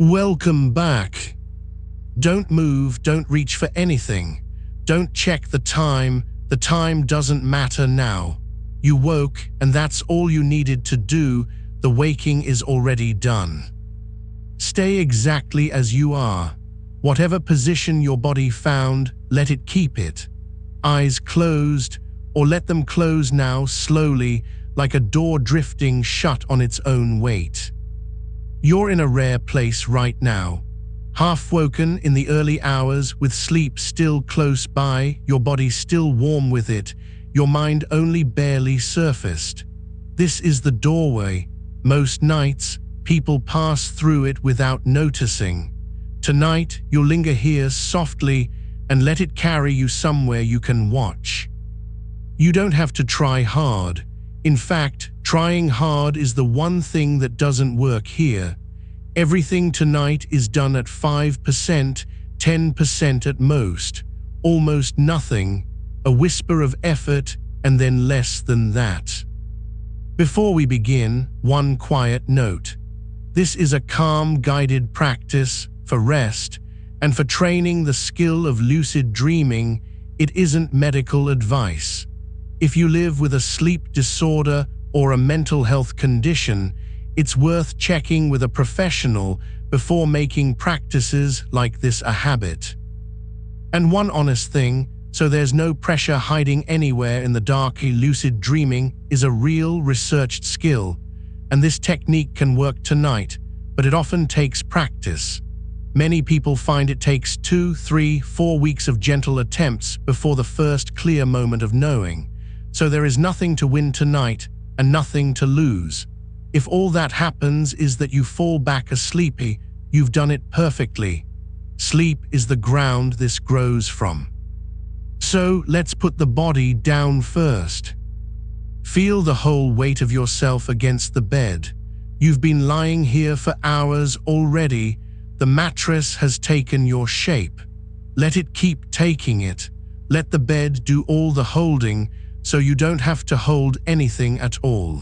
Welcome back. Don't move, don't reach for anything. Don't check the time doesn't matter now. You woke, and that's all you needed to do. The waking is already done. Stay exactly as you are. Whatever position your body found, let it keep it. Eyes closed, or let them close now slowly, like a door drifting shut on its own weight. You're in a rare place right now. Half-woken in the early hours, with sleep still close by, your body still warm with it, your mind only barely surfaced. This is the doorway. Most nights, people pass through it without noticing. Tonight, you'll linger here softly and let it carry you somewhere you can watch. You don't have to try hard. In fact, trying hard is the one thing that doesn't work here. Everything tonight is done at 5%, 10% at most, almost nothing, a whisper of effort, and then less than that. Before we begin, one quiet note. This is a calm, guided practice for rest and for training the skill of lucid dreaming. It isn't medical advice. If you live with a sleep disorder or a mental health condition, it's worth checking with a professional before making practices like this a habit. And one honest thing, so there's no pressure hiding anywhere in the dark, lucid dreaming is a real researched skill, and this technique can work tonight, but it often takes practice. Many people find it takes 2, 3, 4 weeks of gentle attempts before the first clear moment of knowing. So there is nothing to win tonight and nothing to lose. If all that happens is that you fall back asleep, you've done it perfectly. Sleep is the ground this grows from. So let's put the body down first. Feel the whole weight of yourself against the bed. You've been lying here for hours already. The mattress has taken your shape. Let it keep taking it. Let the bed do all the holding, so you don't have to hold anything at all.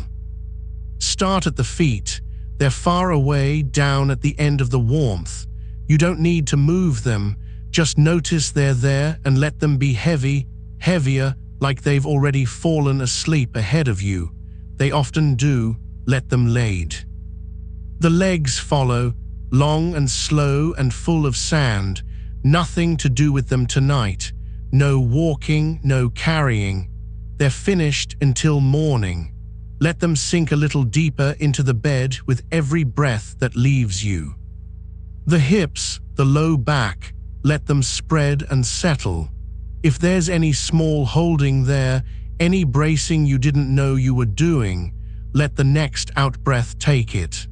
Start at the feet. They're far away, down at the end of the warmth. You don't need to move them. Just notice they're there and let them be heavy, heavier, like they've already fallen asleep ahead of you. They often do. Let them laid. The legs follow, long and slow and full of sand. Nothing to do with them tonight. No walking, no carrying. They're finished until morning. Let them sink a little deeper into the bed with every breath that leaves you. The hips, the low back, let them spread and settle. If there's any small holding there, any bracing you didn't know you were doing, let the next out-breath take it.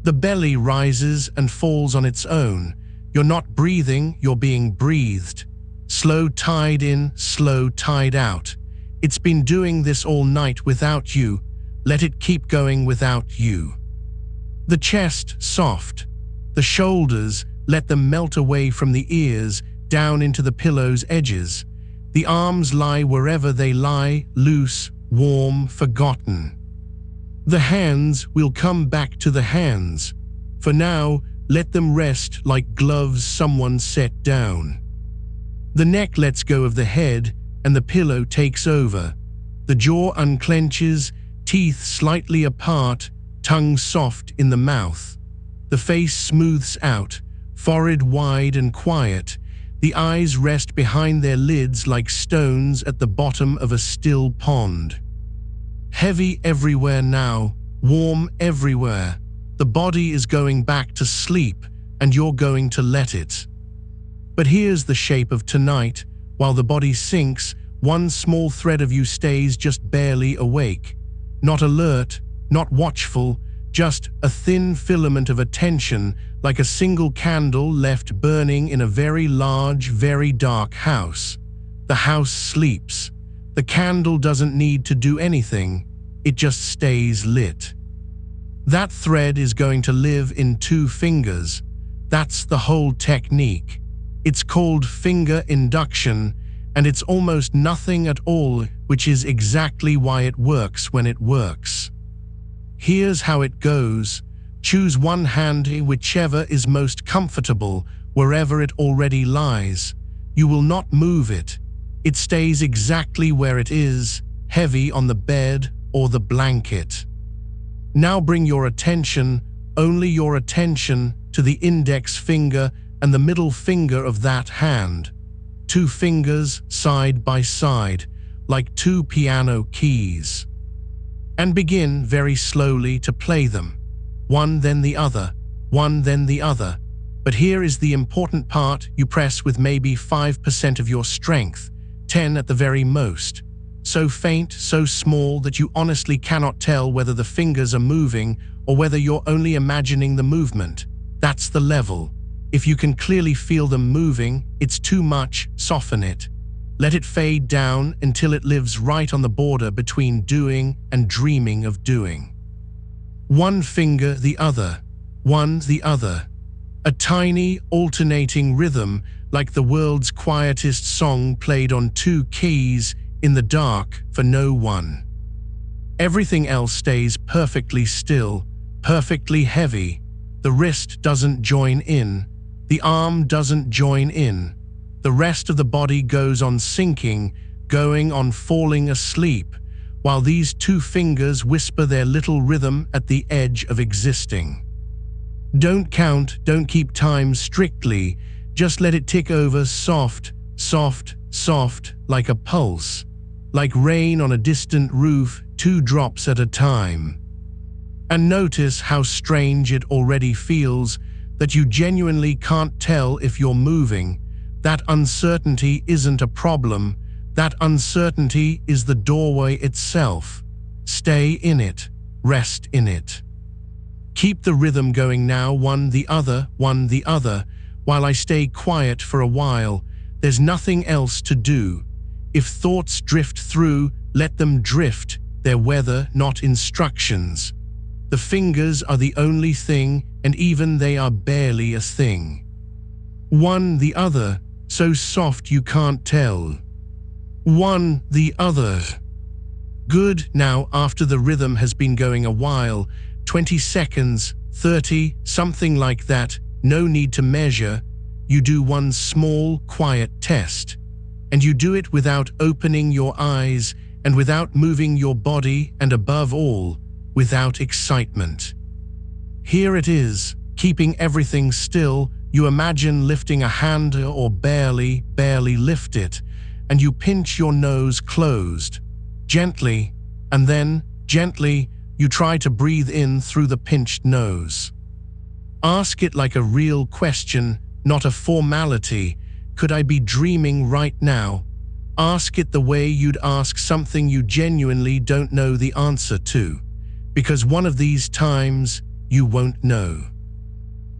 The belly rises and falls on its own. You're not breathing, you're being breathed. Slow tide in, slow tide out. It's been doing this all night without you. Let it keep going without you. The chest, soft. The shoulders, let them melt away from the ears, down into the pillow's edges. The arms lie wherever they lie, loose, warm, forgotten. The hands, will come back to the hands. For now, let them rest like gloves someone set down. The neck lets go of the head, and the pillow takes over. The jaw unclenches, teeth slightly apart, tongue soft in the mouth. The face smooths out, forehead wide and quiet. The eyes rest behind their lids like stones at the bottom of a still pond. Heavy everywhere now, warm everywhere. The body is going back to sleep, and you're going to let it. But here's the shape of tonight. While the body sinks, one small thread of you stays just barely awake. Not alert, not watchful, just a thin filament of attention, like a single candle left burning in a very large, very dark house. The house sleeps. The candle doesn't need to do anything. It just stays lit. That thread is going to live in 2 fingers. That's the whole technique. It's called finger induction, and it's almost nothing at all, which is exactly why it works when it works. Here's how it goes. Choose one hand, whichever is most comfortable, wherever it already lies. You will not move it. It stays exactly where it is, heavy on the bed or the blanket. Now bring your attention, only your attention, to the index finger and the middle finger of that hand. 2 fingers side by side, like 2 piano keys. And begin very slowly to play them. One then the other, one then the other. But here is the important part: you press with maybe 5% of your strength, 10 at the very most. So faint, so small that you honestly cannot tell whether the fingers are moving or whether you're only imagining the movement. That's the level. If you can clearly feel them moving, it's too much, soften it. Let it fade down until it lives right on the border between doing and dreaming of doing. One finger, the other, one, the other. A tiny, alternating rhythm, like the world's quietest song played on 2 keys in the dark for no one. Everything else stays perfectly still, perfectly heavy. The wrist doesn't join in. The arm doesn't join in. The rest of the body goes on sinking, going on falling asleep, while these 2 fingers whisper their little rhythm at the edge of existing. Don't count, don't keep time strictly, just let it tick over soft, soft, soft, like a pulse, like rain on a distant roof, 2 drops at a time. And notice how strange it already feels, that you genuinely can't tell if you're moving. That uncertainty isn't a problem. That uncertainty is the doorway itself. Stay in it. Rest in it. Keep the rhythm going now, one the other, while I stay quiet for a while. There's nothing else to do. If thoughts drift through, let them drift. They're weather, not instructions. The fingers are the only thing, and even they are barely a thing. One the other, so soft you can't tell. One the other. Good. Now, after the rhythm has been going a while, 20 seconds, 30, something like that, no need to measure, you do one small, quiet test. And you do it without opening your eyes and without moving your body, and above all, without excitement. Here it is, keeping everything still. You imagine lifting a hand or barely lift it, and you pinch your nose closed. Gently, and then, gently, you try to breathe in through the pinched nose. Ask it like a real question, not a formality. Could I be dreaming right now? Ask it the way you'd ask something you genuinely don't know the answer to, because one of these times you won't know.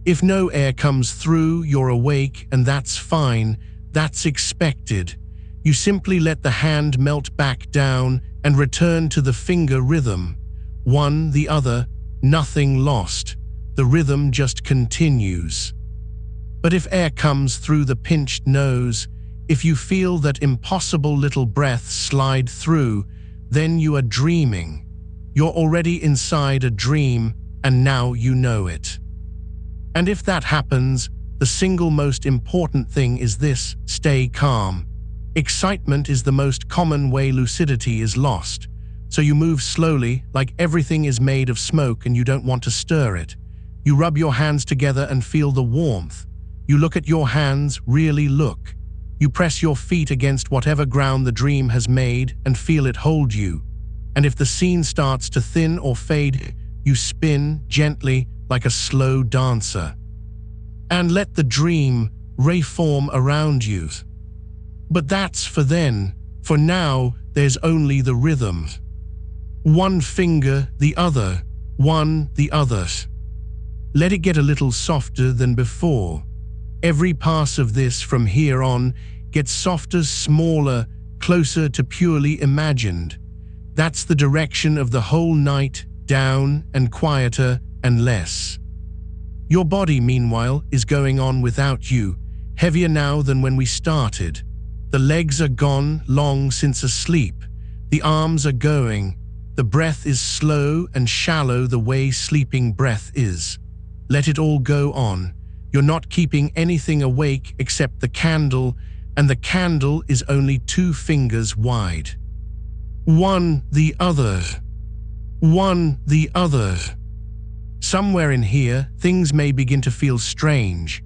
If no air comes through, you're awake, and that's fine, that's expected. You simply let the hand melt back down and return to the finger rhythm. One the other, nothing lost. The rhythm just continues. But if air comes through the pinched nose, if you feel that impossible little breath slide through, then you are dreaming. You're already inside a dream, and now you know it. And if that happens, the single most important thing is this: stay calm. Excitement is the most common way lucidity is lost. So you move slowly, like everything is made of smoke and you don't want to stir it. You rub your hands together and feel the warmth. You look at your hands, really look. You press your feet against whatever ground the dream has made and feel it hold you. And if the scene starts to thin or fade, you spin gently like a slow dancer. And let the dream reform around you. But that's for then. For now, there's only the rhythm. One finger, the other, one, the other. Let it get a little softer than before. Every pass of this from here on gets softer, smaller, closer to purely imagined. That's the direction of the whole night, down and quieter and less. Your body, meanwhile, is going on without you, heavier now than when we started. The legs are gone, long since asleep. The arms are going. The breath is slow and shallow the way sleeping breath is. Let it all go on. You're not keeping anything awake except the candle, and the candle is only 2 fingers wide. One, the other. One, the other. Somewhere in here, things may begin to feel strange.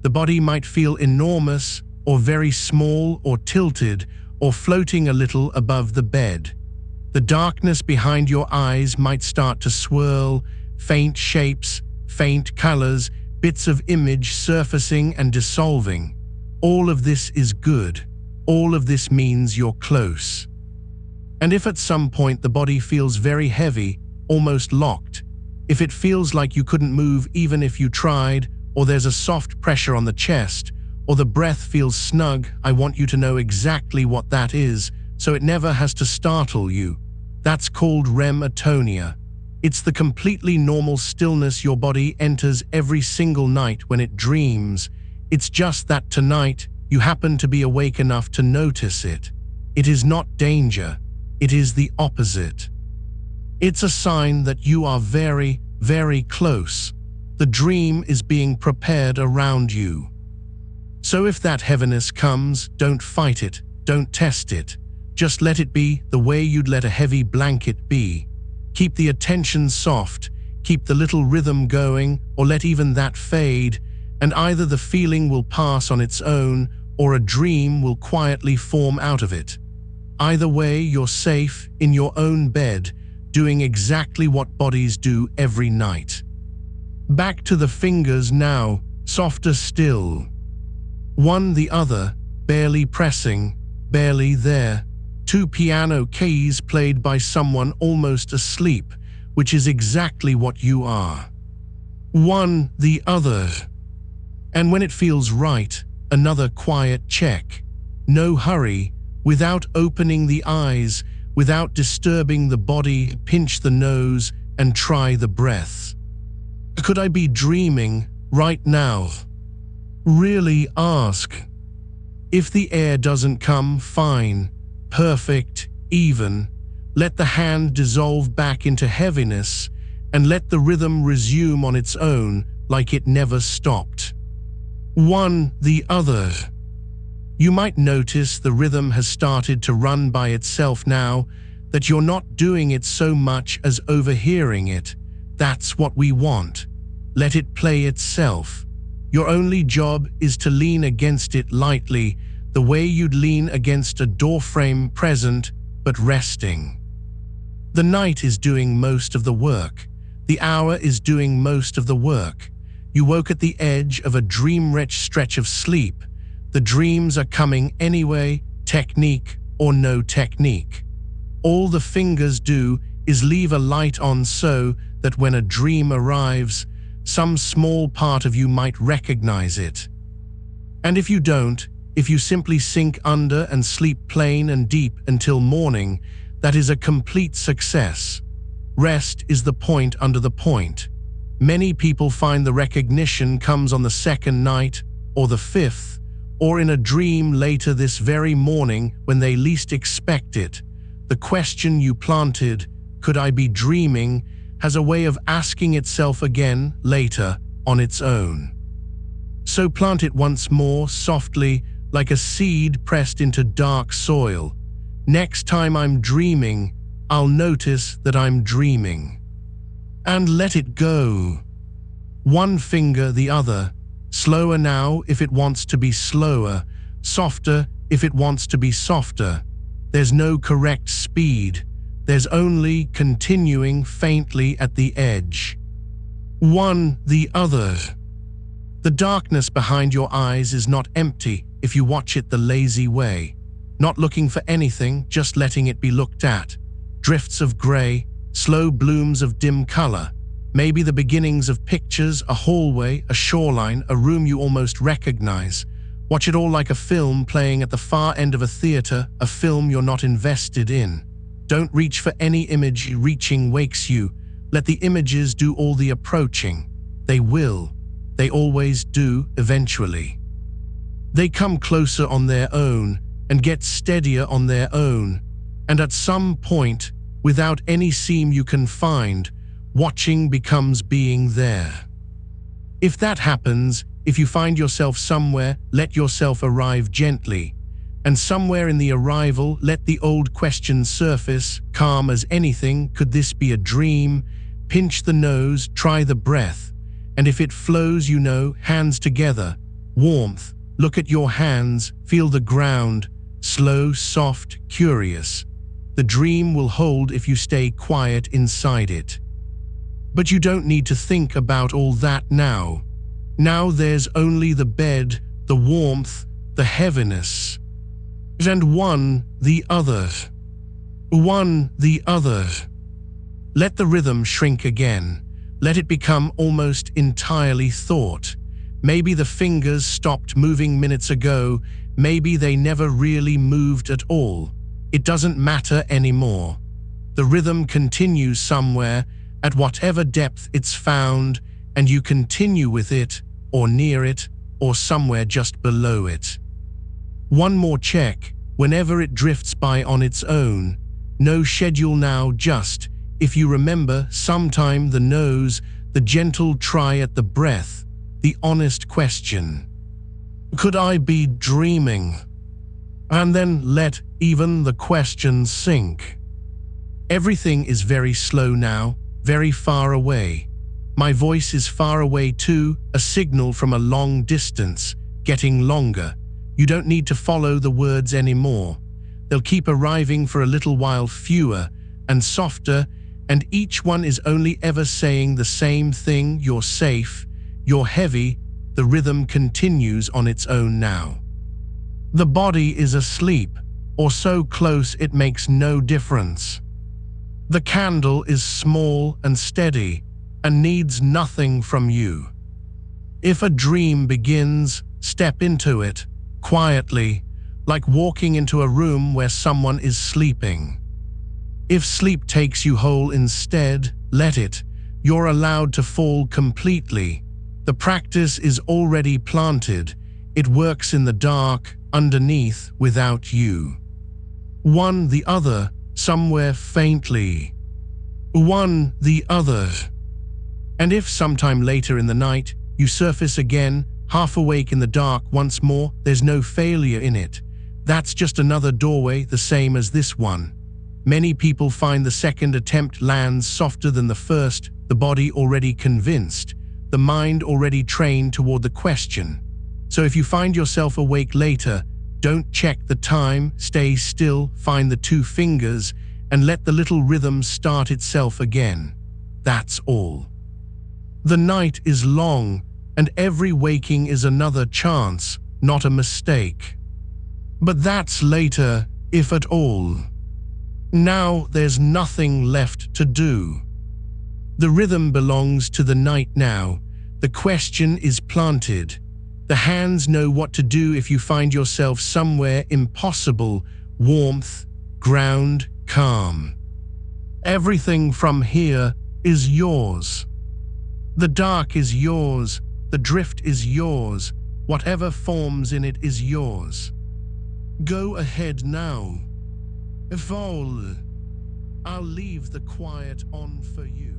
The body might feel enormous, or very small, or tilted, or floating a little above the bed. The darkness behind your eyes might start to swirl, faint shapes, faint colors, bits of image surfacing and dissolving. All of this is good. All of this means you're close. And if at some point the body feels very heavy, almost locked, if it feels like you couldn't move even if you tried, or there's a soft pressure on the chest, or the breath feels snug, I want you to know exactly what that is, so it never has to startle you. That's called REM atonia. It's the completely normal stillness your body enters every single night when it dreams. It's just that tonight, you happen to be awake enough to notice it. It is not danger. It is the opposite. It's a sign that you are very, very close. The dream is being prepared around you. So if that heaviness comes, don't fight it, don't test it. Just let it be the way you'd let a heavy blanket be. Keep the attention soft, keep the little rhythm going, or let even that fade, and either the feeling will pass on its own, or a dream will quietly form out of it. Either way, you're safe in your own bed, doing exactly what bodies do every night. Back to the fingers now, softer still. One the other, barely pressing, barely there. 2 piano keys played by someone almost asleep, which is exactly what you are. One the other. And when it feels right, another quiet check. No hurry, without opening the eyes, without disturbing the body, pinch the nose and try the breath. Could I be dreaming right now? Really ask. If the air doesn't come, fine, perfect, even. Let the hand dissolve back into heaviness and let the rhythm resume on its own like it never stopped. One the other. You might notice the rhythm has started to run by itself now, that you're not doing it so much as overhearing it. That's what we want. Let it play itself. Your only job is to lean against it lightly, the way you'd lean against a doorframe, present but resting. The night is doing most of the work. The hour is doing most of the work. You woke at the edge of a dream-rich stretch of sleep. The dreams are coming anyway, technique or no technique. All the fingers do is leave a light on so that when a dream arrives, some small part of you might recognize it. And if you don't, if you simply sink under and sleep plain and deep until morning, that is a complete success. Rest is the point under the point. Many people find the recognition comes on the 2nd night, or the 5th, or in a dream later this very morning when they least expect it. The question you planted, could I be dreaming, has a way of asking itself again later on its own. So plant it once more softly, like a seed pressed into dark soil. Next time I'm dreaming, I'll notice that I'm dreaming. And let it go. One finger the other, slower now if it wants to be slower, softer if it wants to be softer. There's no correct speed. There's only continuing faintly at the edge. One the other. The darkness behind your eyes is not empty if you watch it the lazy way. Not looking for anything, just letting it be looked at. Drifts of gray, slow blooms of dim color. Maybe the beginnings of pictures, a hallway, a shoreline, a room you almost recognize. Watch it all like a film playing at the far end of a theater, a film you're not invested in. Don't reach for any image. Reaching wakes you. Let the images do all the approaching. They will. They always do, eventually. They come closer on their own and get steadier on their own. And at some point, Without any seam you can find, watching becomes being there. If that happens, if you find yourself somewhere, let yourself arrive gently. And somewhere in the arrival, let the old questions surface, calm as anything. Could this be a dream? Pinch the nose, try the breath. And if it flows, hands together. Warmth, look at your hands, feel the ground. Slow, soft, curious. The dream will hold if you stay quiet inside it. But you don't need to think about all that now. Now there's only the bed, the warmth, the heaviness. And one, the other. One, the other. Let the rhythm shrink again. Let it become almost entirely thought. Maybe the fingers stopped moving minutes ago. Maybe they never really moved at all. It doesn't matter anymore. The rhythm continues somewhere, at whatever depth it's found, and you continue with it, or near it, or somewhere just below it. One more check, whenever it drifts by on its own. No schedule now, just, if you remember, sometime the nose, the gentle try at the breath, the honest question. Could I be dreaming? And then let even the question sink. Everything is very slow now, very far away. My voice is far away too, a signal from a long distance, getting longer. You don't need to follow the words anymore. They'll keep arriving for a little while, fewer and softer, and each one is only ever saying the same thing. You're safe, you're heavy. The rhythm continues on its own now. The body is asleep, or so close it makes no difference. The candle is small and steady, and needs nothing from you. If a dream begins, step into it, quietly, like walking into a room where someone is sleeping. If sleep takes you whole instead, let it. You're allowed to fall completely. The practice is already planted. It works in the dark, underneath, without you. One, the other, somewhere faintly. One, the other. And if sometime later in the night, you surface again, half awake in the dark once more, there's no failure in it. That's just another doorway, the same as this one. Many people find the second attempt lands softer than the first, the body already convinced, the mind already trained toward the question. So if you find yourself awake later, don't check the time, stay still, find the two fingers, and let the little rhythm start itself again. That's all. The night is long, and every waking is another chance, not a mistake. But that's later, if at all. Now there's nothing left to do. The rhythm belongs to the night now. The question is planted. The hands know what to do if you find yourself somewhere impossible, warmth, ground, calm. Everything from here is yours. The dark is yours, the drift is yours, whatever forms in it is yours. Go ahead now. Evolve. I'll leave the quiet on for you.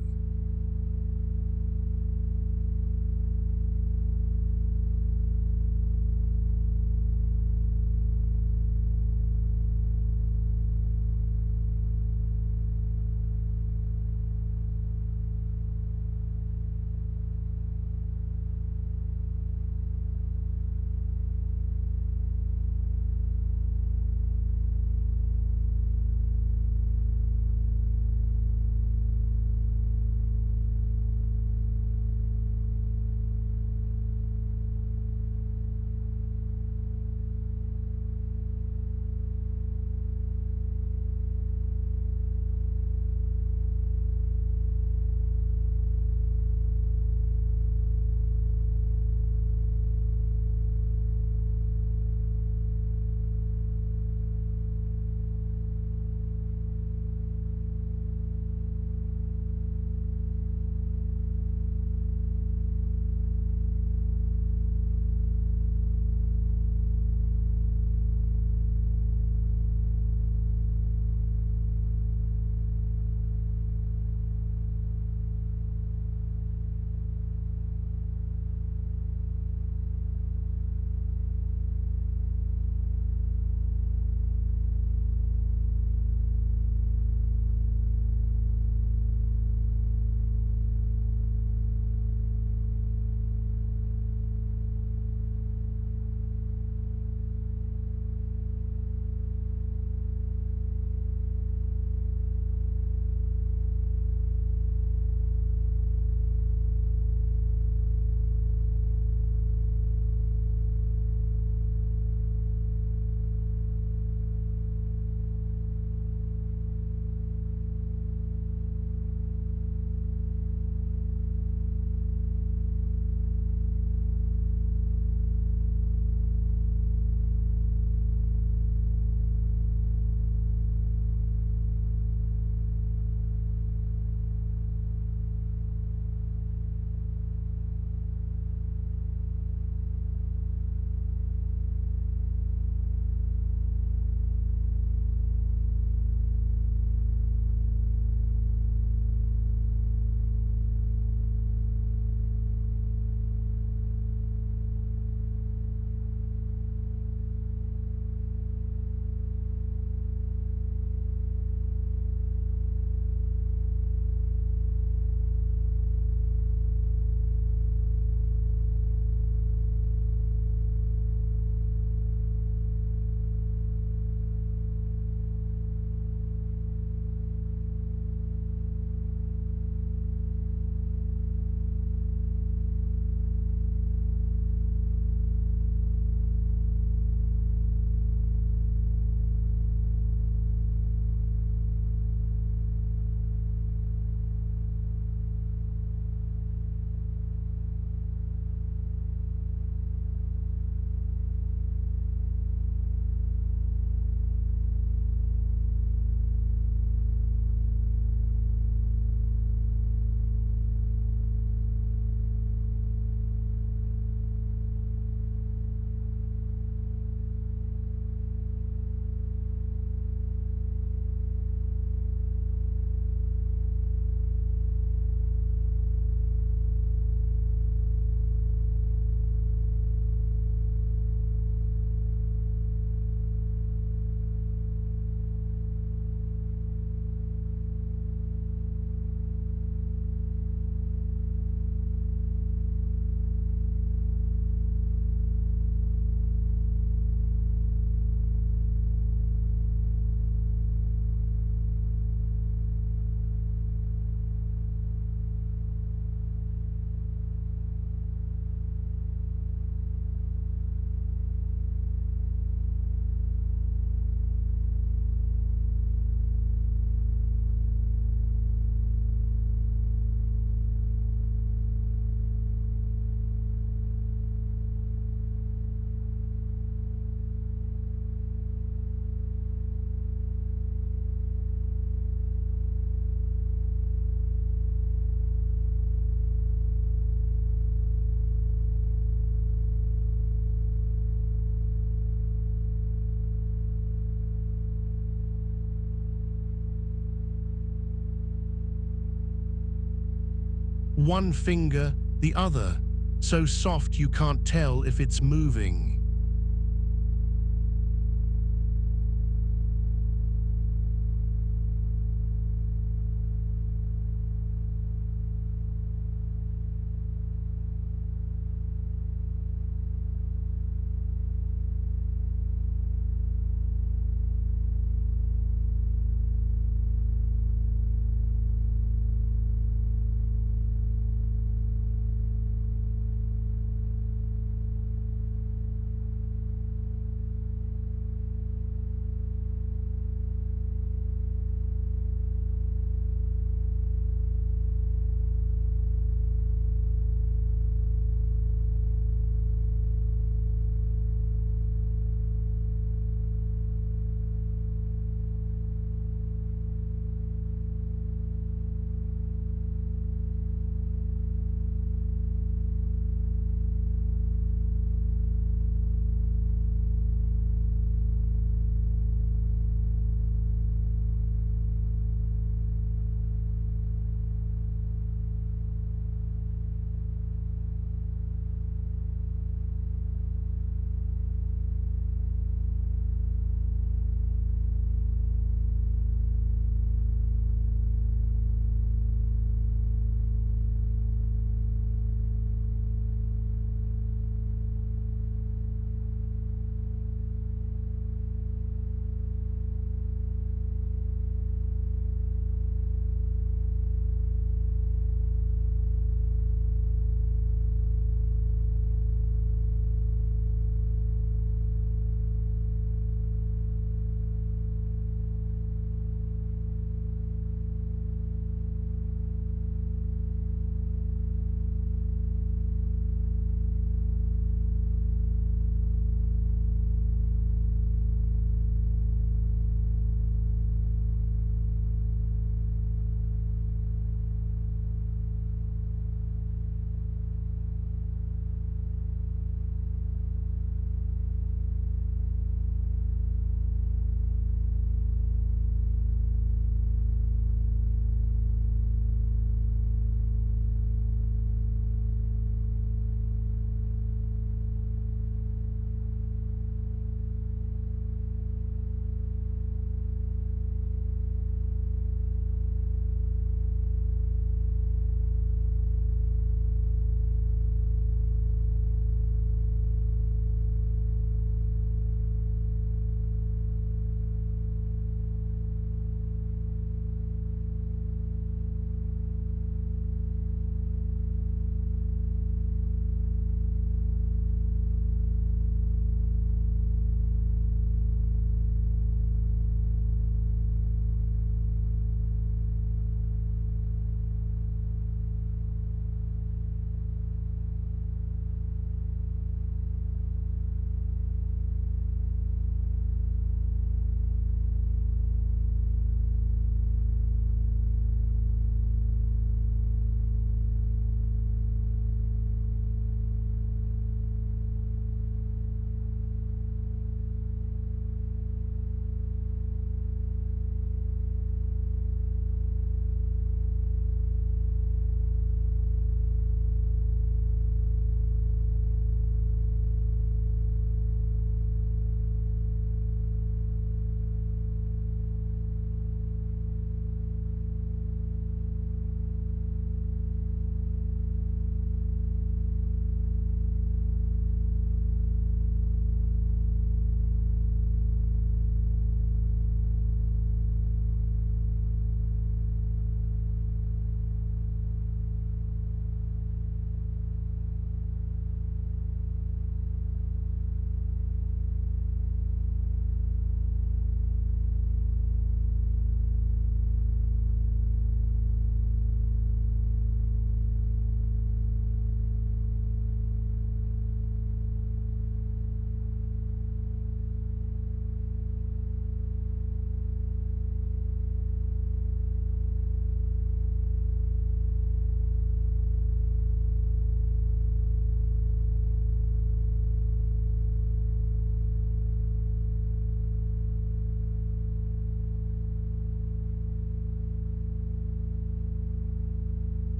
One finger, the other, so soft you can't tell if it's moving.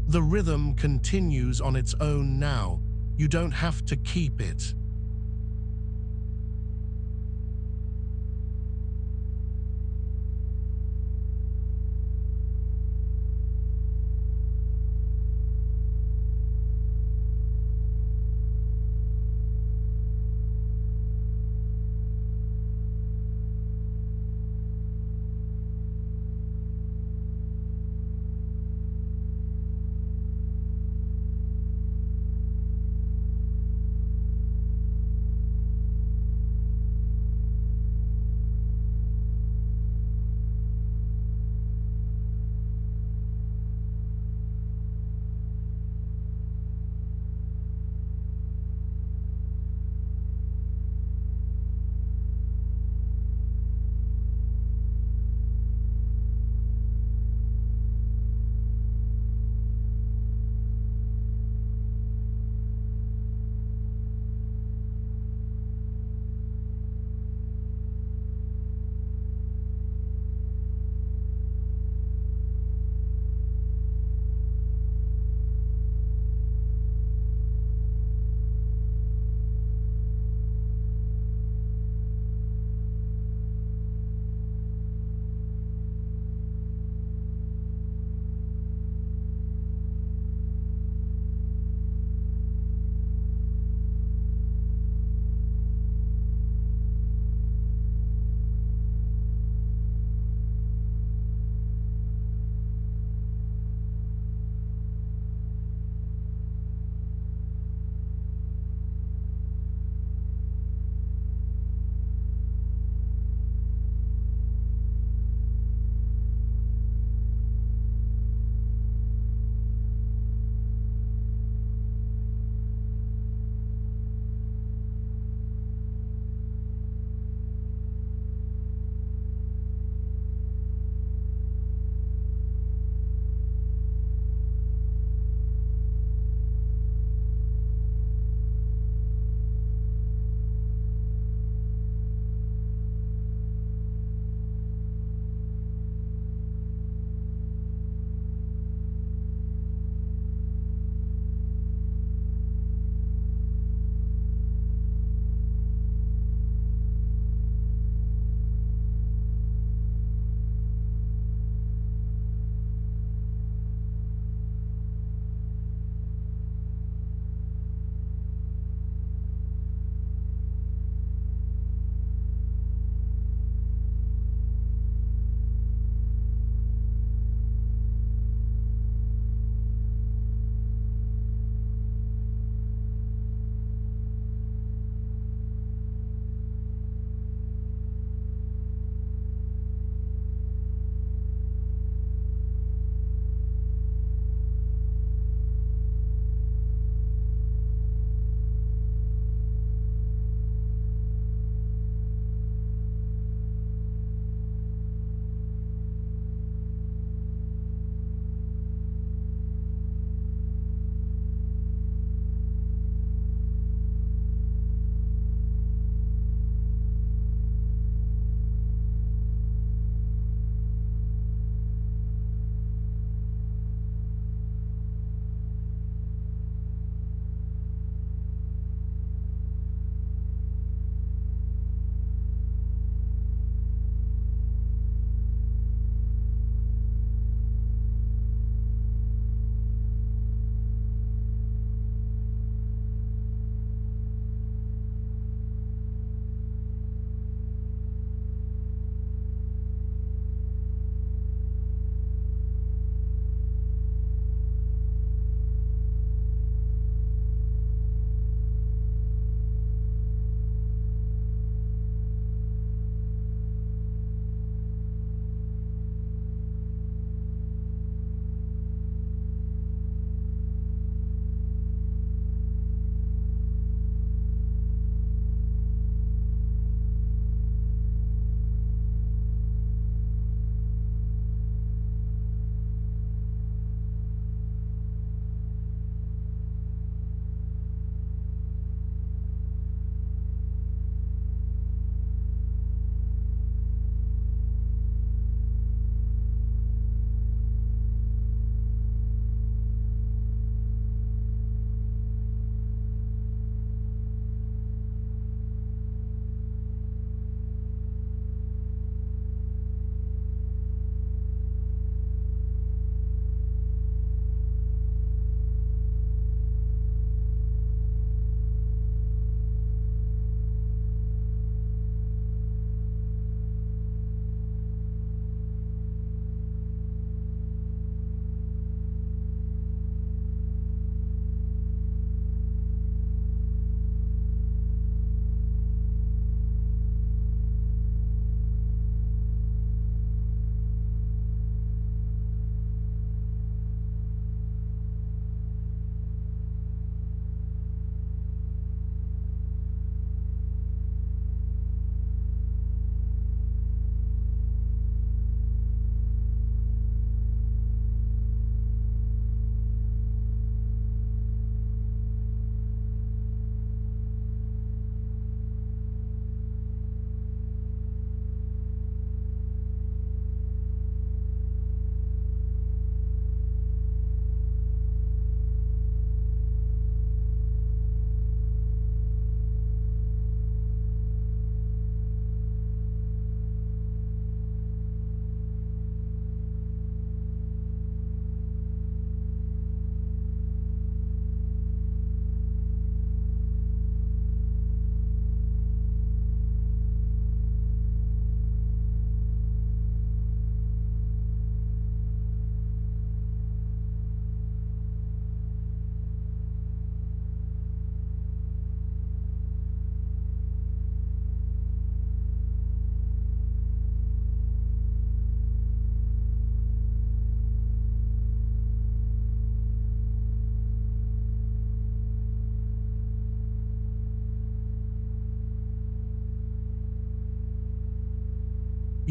The rhythm continues on its own now. You don't have to keep it.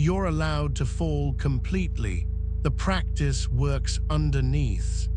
You're allowed to fall completely. The practice works underneath.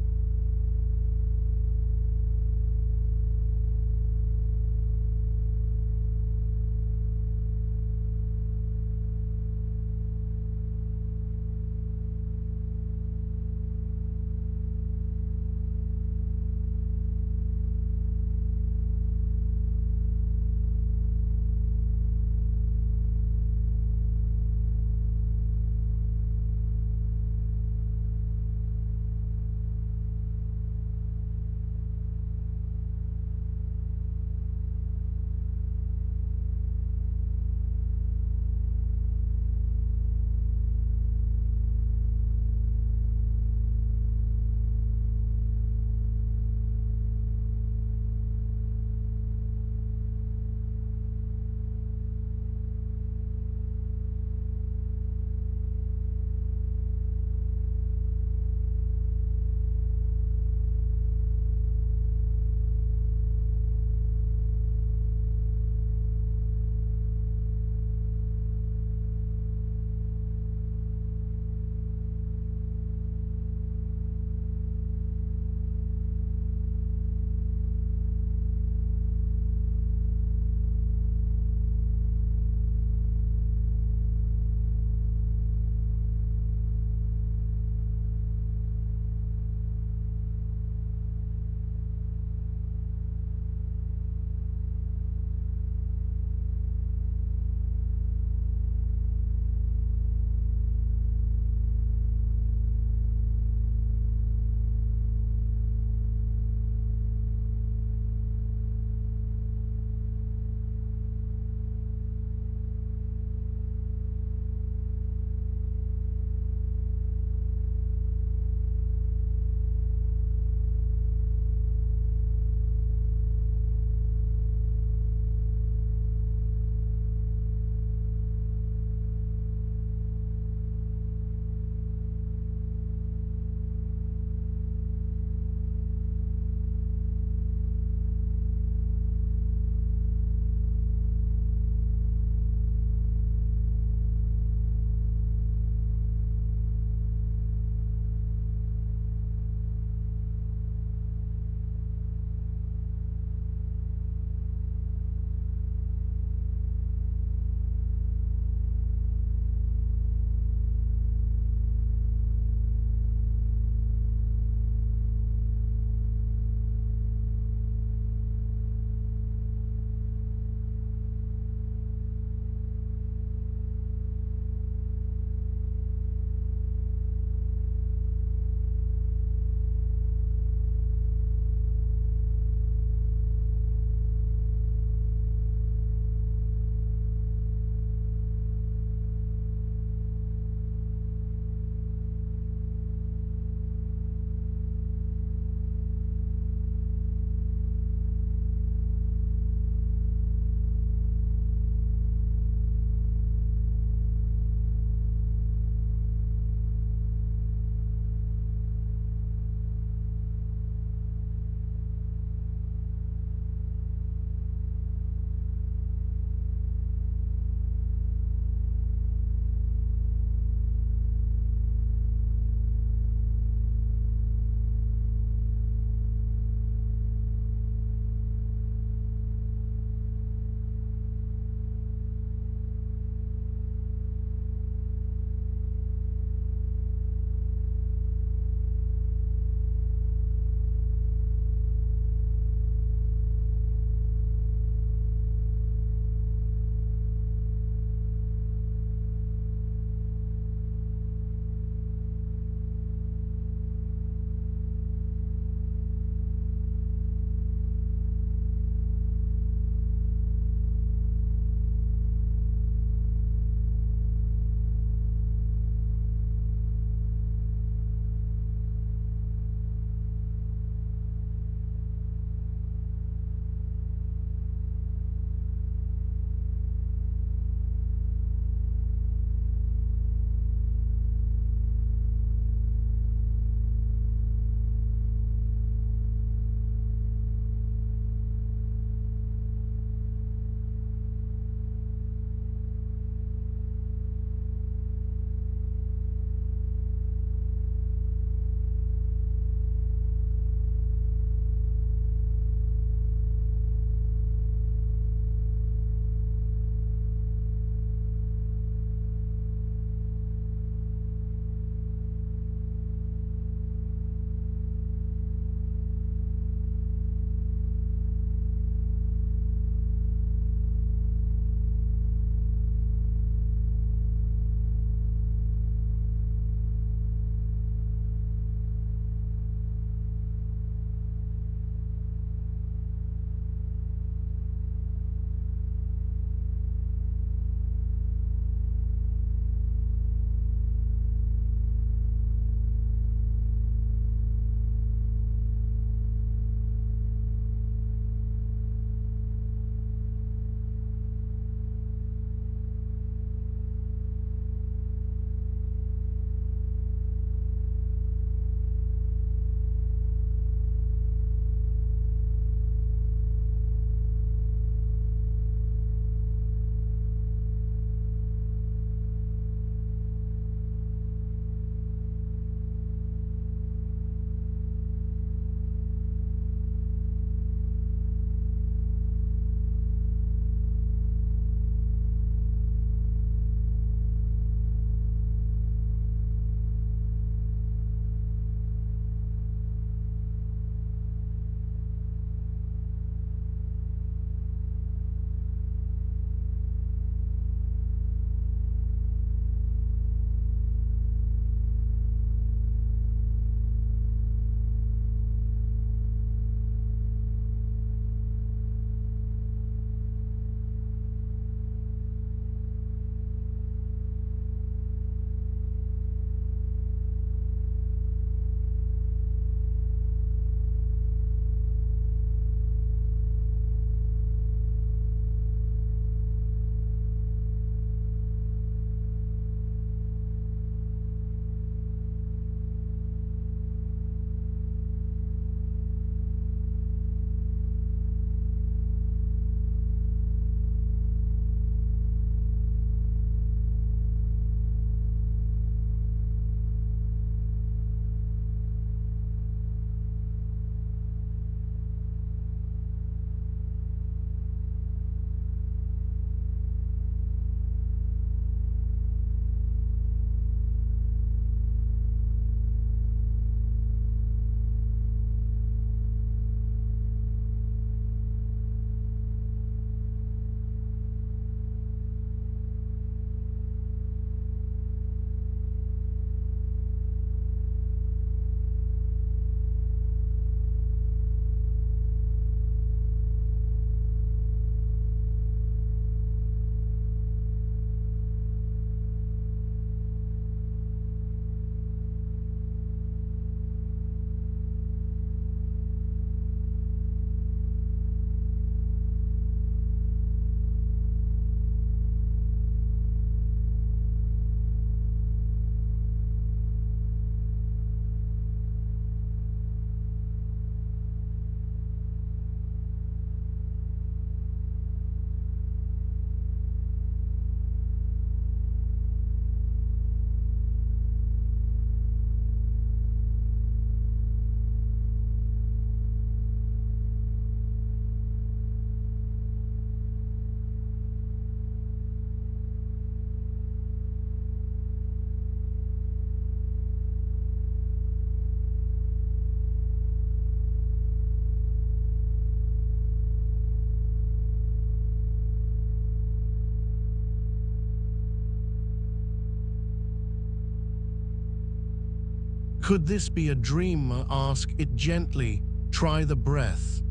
Could this be a dream? Ask it gently. Try the breath.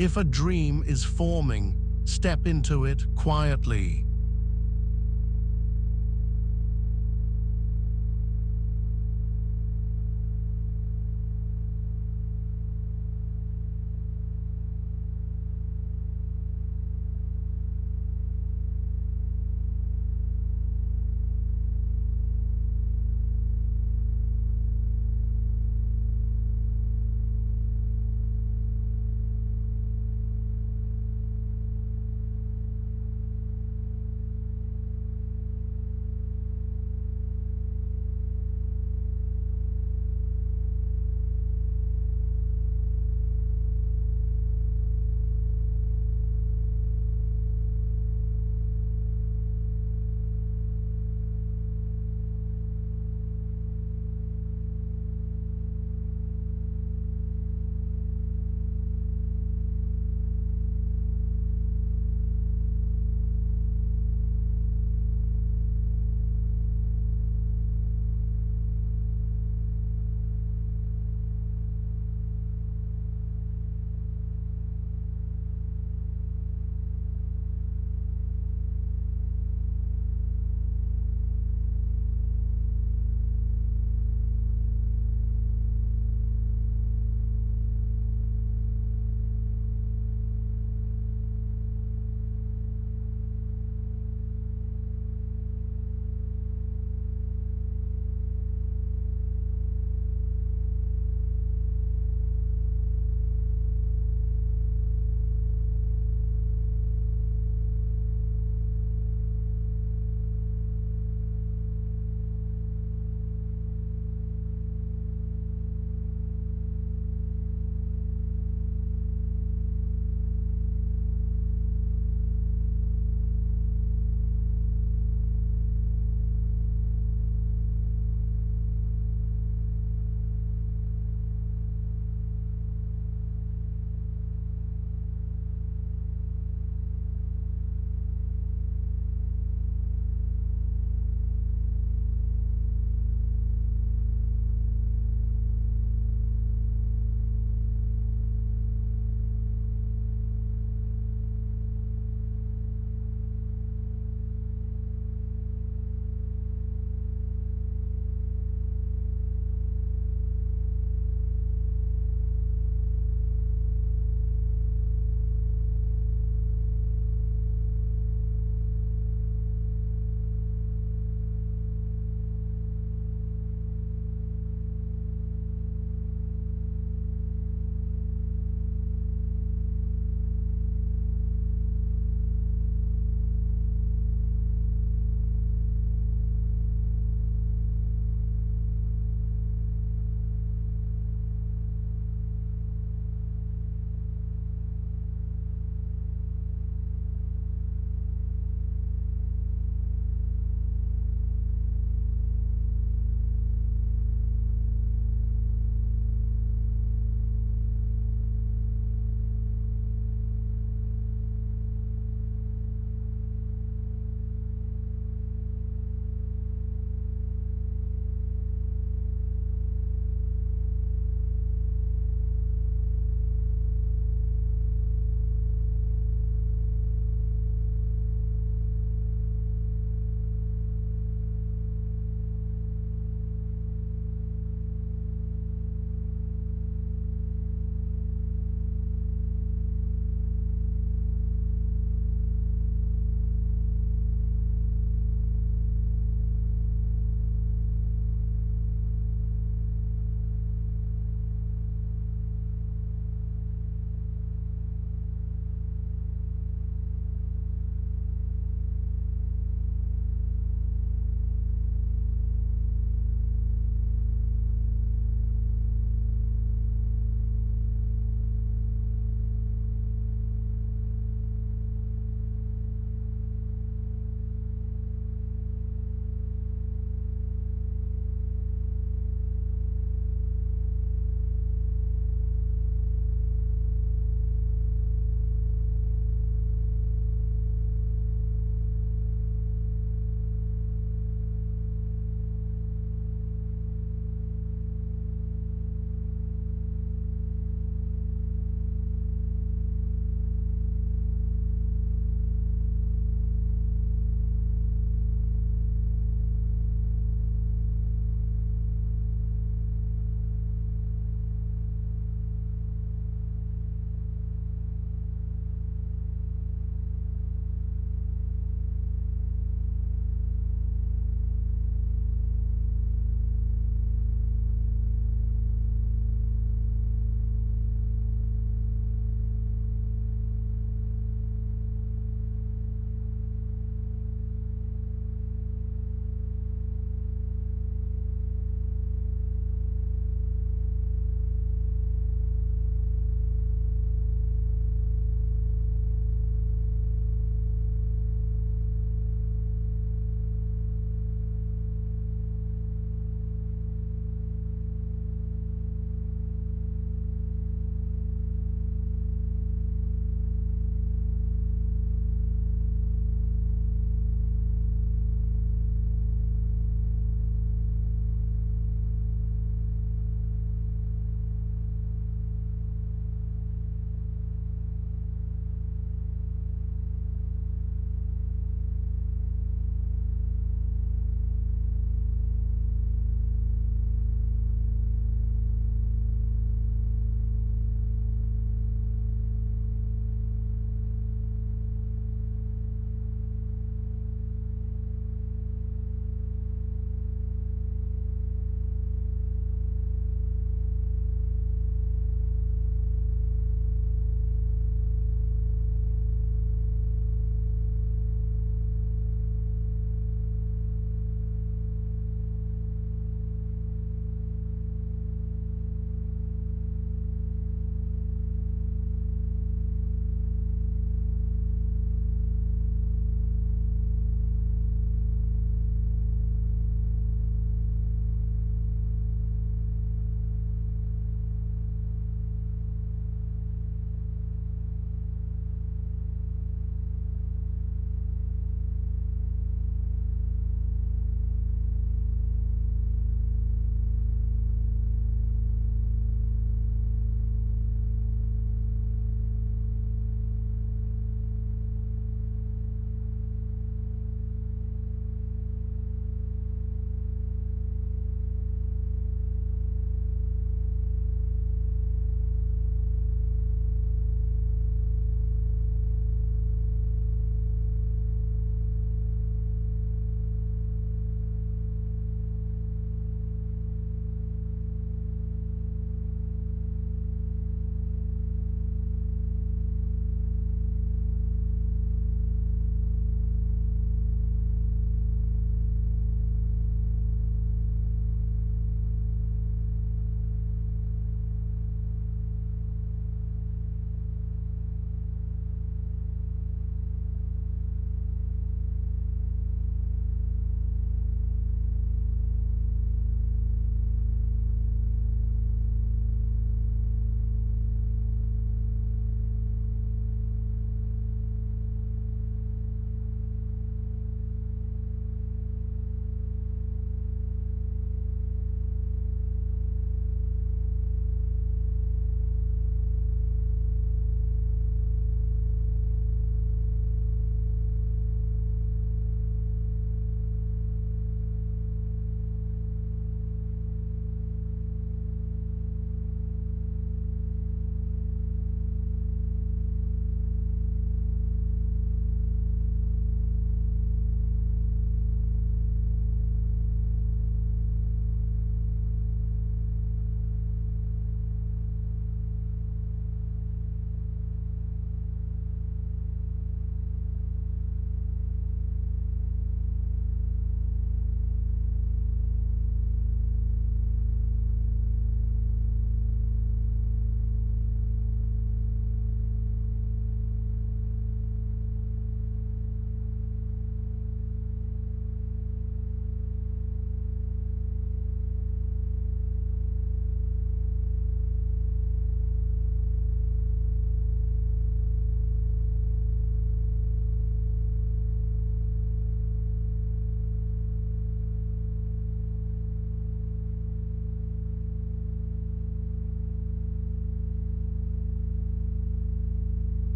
If a dream is forming, step into it quietly.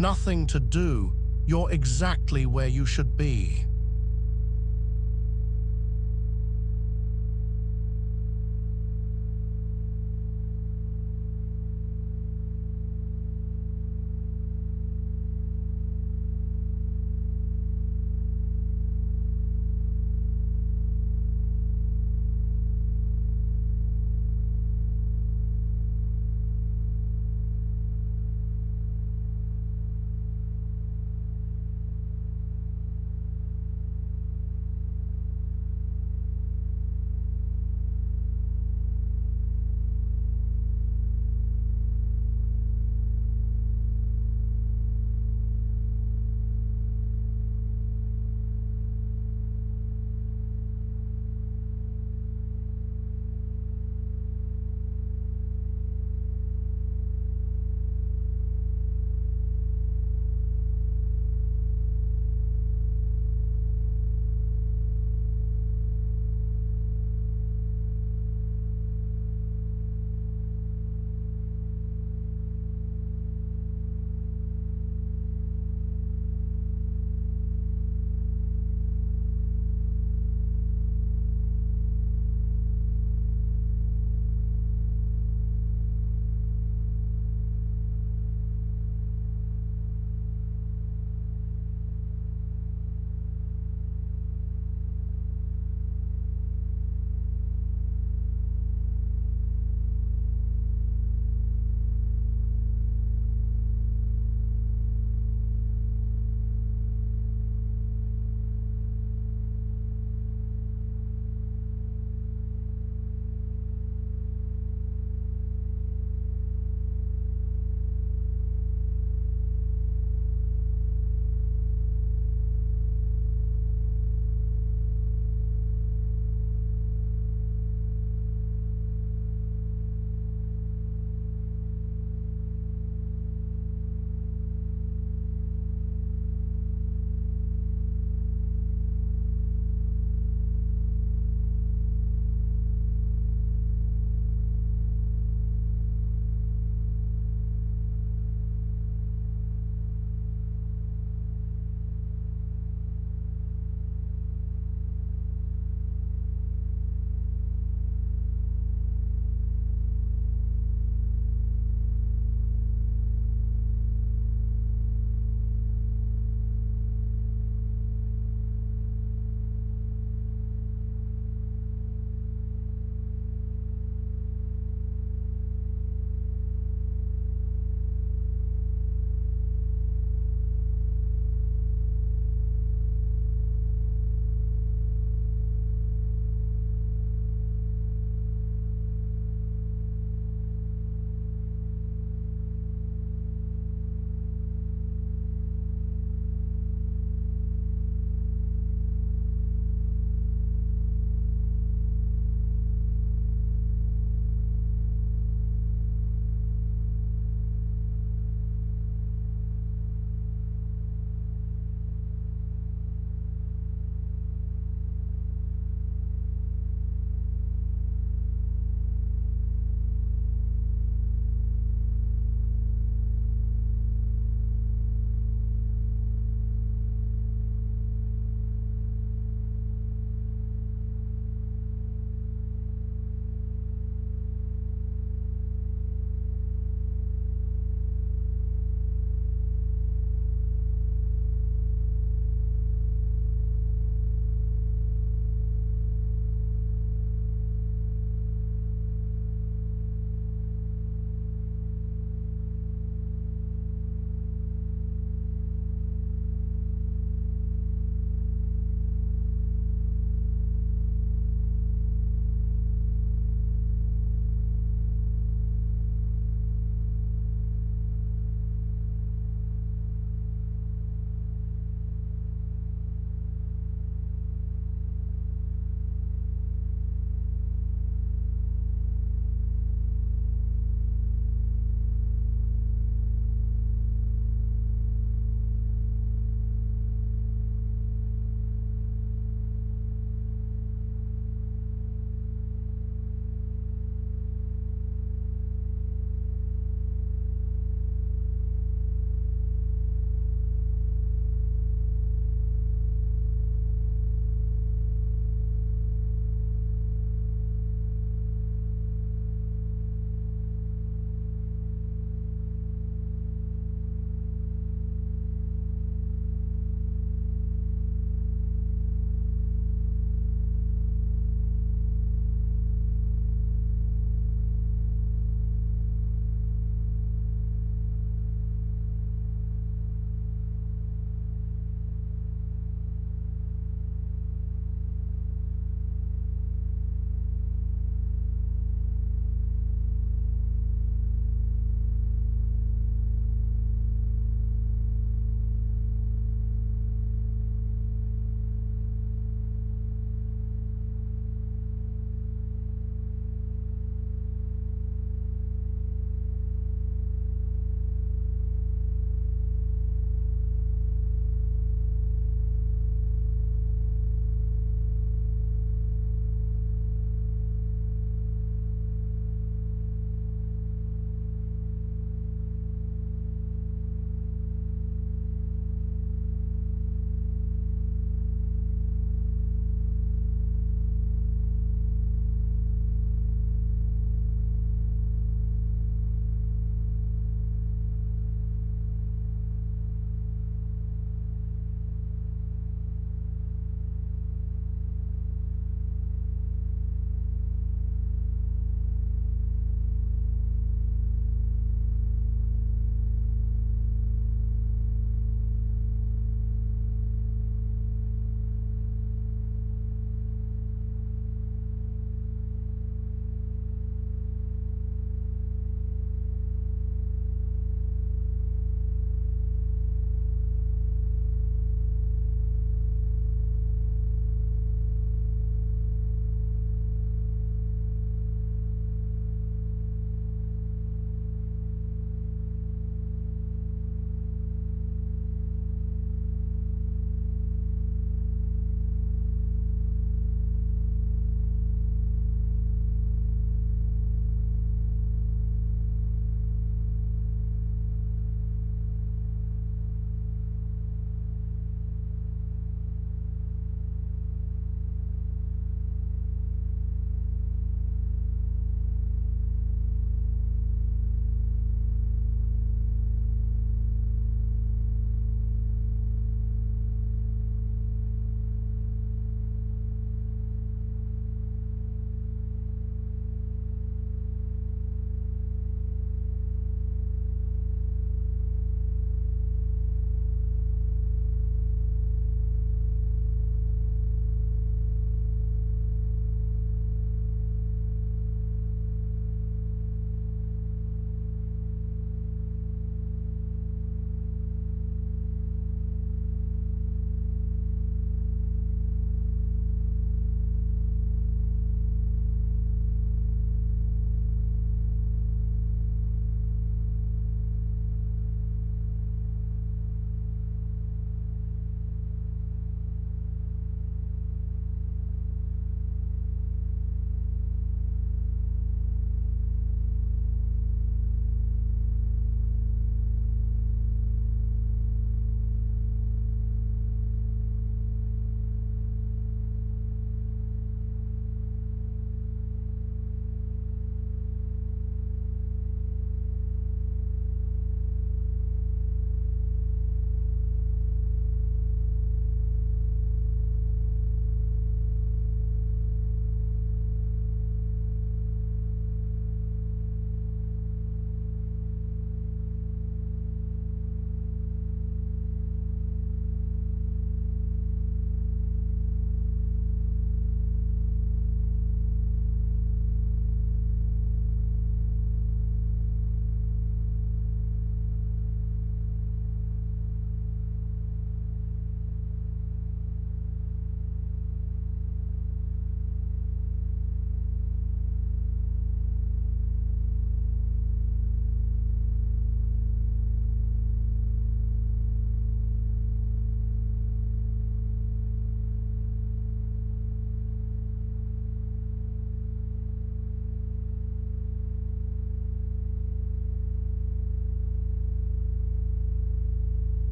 nothing to do. You're exactly where you should be.